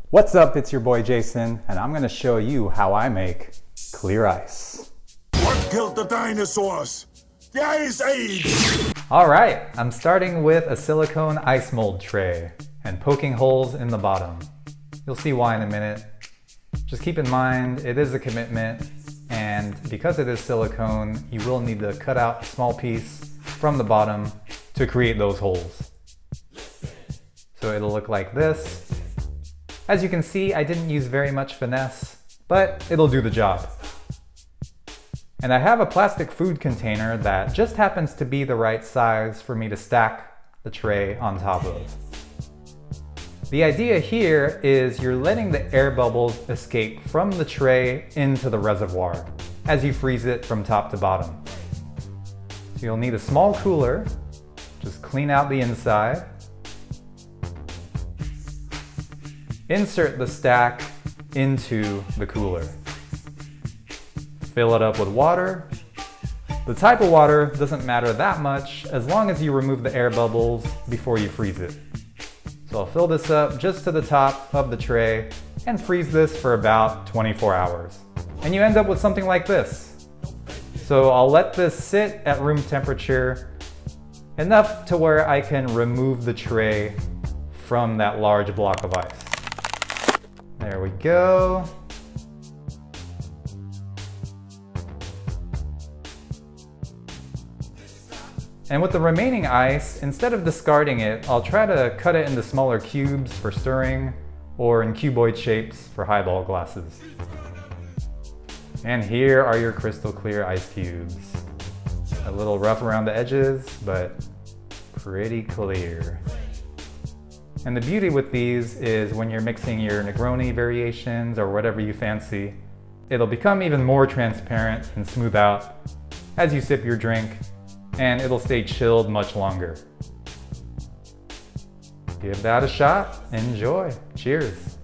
What's up, it's your boy Jason, and I'm gonna show you how I make clear ice. What killed the dinosaurs? The Ice Age! Alright, I'm starting with a silicone ice mold tray and poking holes in the bottom. You'll see why in a minute. Just keep in mind, it is a commitment, and because it is silicone, you will need to cut out a small piece from the bottom to create those holes. So it'll look like this. As you can see, I didn't use very much finesse, but it'll do the job. And I have a plastic food container that just happens to be the right size for me to stack the tray on top of. The idea here is you're letting the air bubbles escape from the tray into the reservoir as you freeze it from top to bottom. So you'll need a small cooler, just clean out the inside. Insert the stack into the cooler. Fill it up with water. The type of water doesn't matter that much as long as you remove the air bubbles before you freeze it. So I'll fill this up just to the top of the tray and freeze this for about 24 hours. And you end up with something like this. So I'll let this sit at room temperature enough to where I can remove the tray from that large block of ice. There we go. And with the remaining ice, instead of discarding it, I'll try to cut it into smaller cubes for stirring or in cuboid shapes for highball glasses. And here are your crystal clear ice cubes. A little rough around the edges, but pretty clear. And the beauty with these is when you're mixing your Negroni variations or whatever you fancy, it'll become even more transparent and smooth out as you sip your drink, and it'll stay chilled much longer. Give that a shot. Enjoy. Cheers.